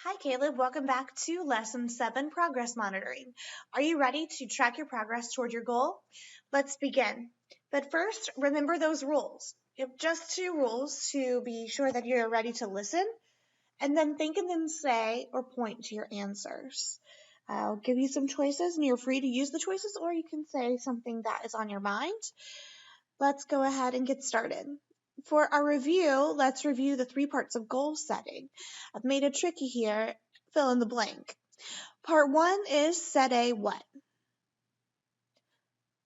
Hi, Caleb. Welcome back to Lesson 7, Progress Monitoring. Are you ready to track your progress toward your goal? Let's begin. But first, remember those rules. You have just 2 rules to be sure that you're ready to listen, and then think and then say or point to your answers. I'll give you some choices, and you're free to use the choices, or you can say something that is on your mind. Let's go ahead and get started. For our review, let's review the 3 parts of goal setting. I've made it tricky here. Fill in the blank. Part 1 is set a what?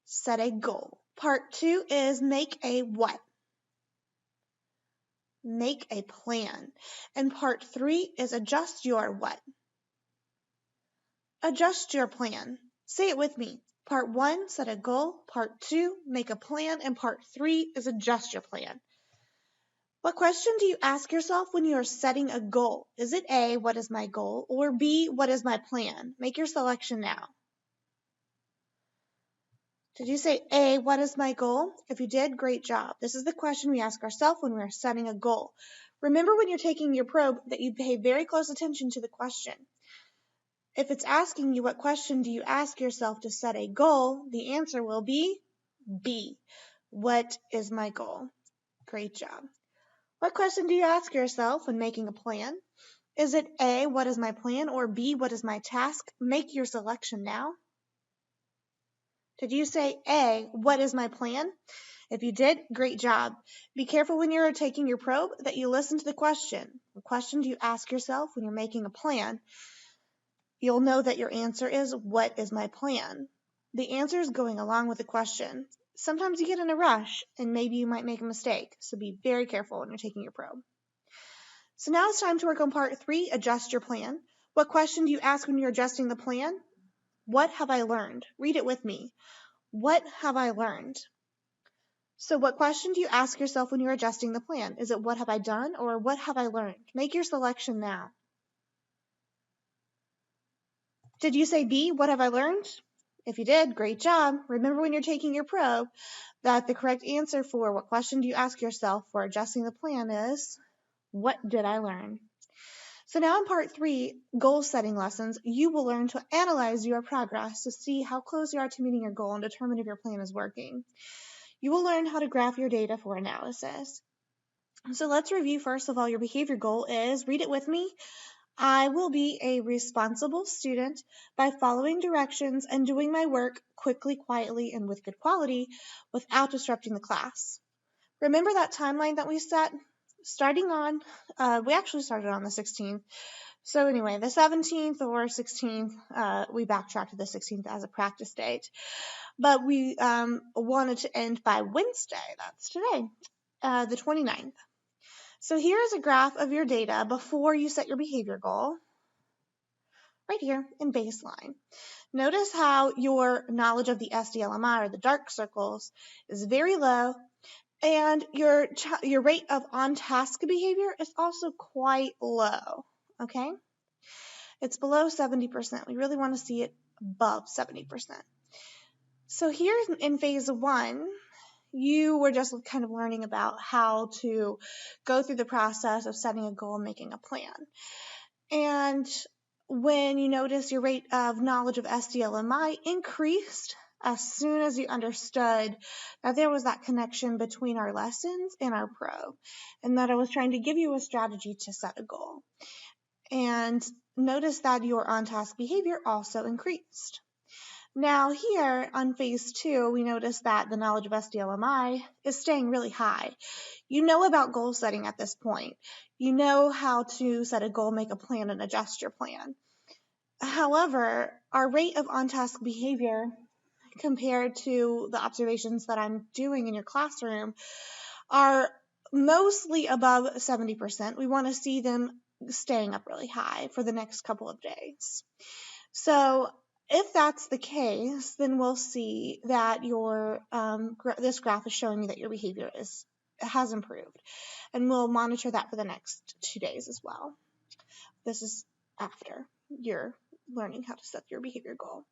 Set a goal. Part 2 is make a what? Make a plan. And part 3 is adjust your what? Adjust your plan. Say it with me. Part 1, set a goal. Part 2, make a plan. And part 3 is adjust your plan. What question do you ask yourself when you are setting a goal? Is it A, what is my goal? Or B, what is my plan? Make your selection now. Did you say A, what is my goal? If you did, great job. This is the question we ask ourselves when we are setting a goal. Remember when you're taking your probe that you pay very close attention to the question. If it's asking you what question do you ask yourself to set a goal, the answer will be B. What is my goal? Great job. What question do you ask yourself when making a plan? Is it A, what is my plan, or B, what is my task? Make your selection now. Did you say A, what is my plan? If you did, great job. Be careful when you're taking your probe that you listen to the question. What question do you ask yourself when you're making a plan? You'll know that your answer is, what is my plan? The answer is going along with the question. Sometimes you get in a rush and maybe you might make a mistake, so be very careful when you're taking your probe. So now it's time to work on part 3, adjust your plan. What question do you ask when you're adjusting the plan? What have I learned? Read it with me. What have I learned? So what question do you ask yourself when you're adjusting the plan? Is it what have I done or what have I learned? Make your selection now. Did you say B, what have I learned? If you did, great job. Remember when you're taking your probe that the correct answer for what question do you ask yourself for adjusting the plan is, what did I learn? So now in part 3, goal setting lessons, you will learn to analyze your progress to see how close you are to meeting your goal and determine if your plan is working. You will learn how to graph your data for analysis. So let's review first of all your behavior goal is, read it with me, I will be a responsible student by following directions and doing my work quickly, quietly, and with good quality without disrupting the class. Remember that timeline that we set? We actually started on the 16th. So anyway, the 17th or 16th, we backtracked to the 16th as a practice date. But we wanted to end by Wednesday, that's today, the 29th. So here is a graph of your data before you set your behavior goal, right here in baseline. Notice how your knowledge of the SDLMI, or the dark circles, is very low, and your rate of on-task behavior is also quite low, okay? It's below 70%. We really want to see it above 70%. So here in phase 1, you were just kind of learning about how to go through the process of setting a goal and making a plan. And when you notice your rate of knowledge of SDLMI increased as soon as you understood that there was that connection between our lessons and our probe, and that I was trying to give you a strategy to set a goal. And notice that your on-task behavior also increased. Now here on phase 2, we notice that the knowledge of SDLMI is staying really high. You know about goal setting at this point. You know how to set a goal, make a plan, and adjust your plan. However, our rate of on-task behavior compared to the observations that I'm doing in your classroom are mostly above 70%. We want to see them staying up really high for the next couple of days. So if that's the case, then we'll see that your this graph is showing you that your behavior has improved, and we'll monitor that for the next 2 days as well. This is after you're learning how to set your behavior goal.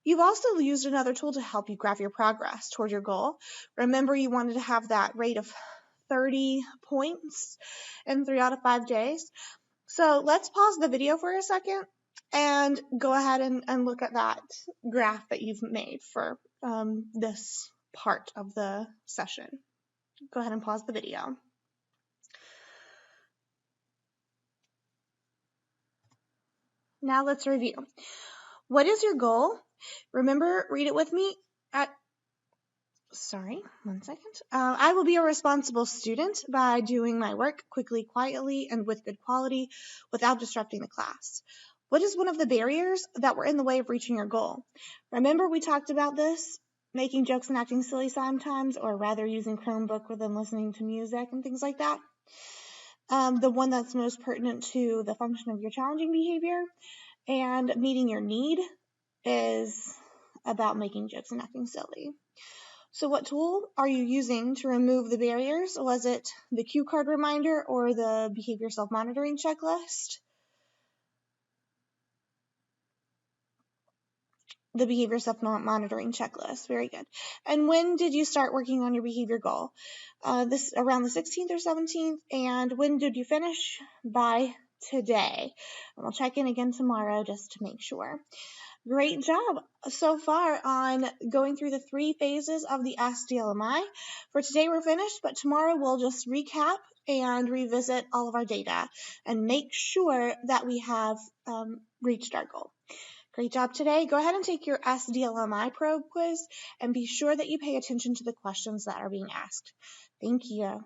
You've also used another tool to help you graph your progress toward your goal. Remember, you wanted to have that rate of 30 points in 3 out of 5 days. So let's pause the video for a second and go ahead and look at that graph that you've made for this part of the session. Go ahead and pause the video. Now let's review. What is your goal? Remember, read it with me. Sorry, 1 second. I will be a responsible student by doing my work quickly, quietly, and with good quality without disrupting the class. What is one of the barriers that were in the way of reaching your goal? Remember we talked about this, making jokes and acting silly sometimes, or rather using Chromebook within listening to music and things like that. The one that's most pertinent to the function of your challenging behavior and meeting your need is about making jokes and acting silly. So what tool are you using to remove the barriers? Was it the cue card reminder or the behavior self-monitoring checklist? The behavior self-monitoring checklist. Very good. And when did you start working on your behavior goal? This around the 16th or 17th. And when did you finish? By today. And we'll check in again tomorrow just to make sure. Great job so far on going through the 3 phases of the SDLMI. For today we're finished, but tomorrow we'll just recap and revisit all of our data and make sure that we have reached our goal. Great job today. Go ahead and take your SDLMI probe quiz and be sure that you pay attention to the questions that are being asked. Thank you.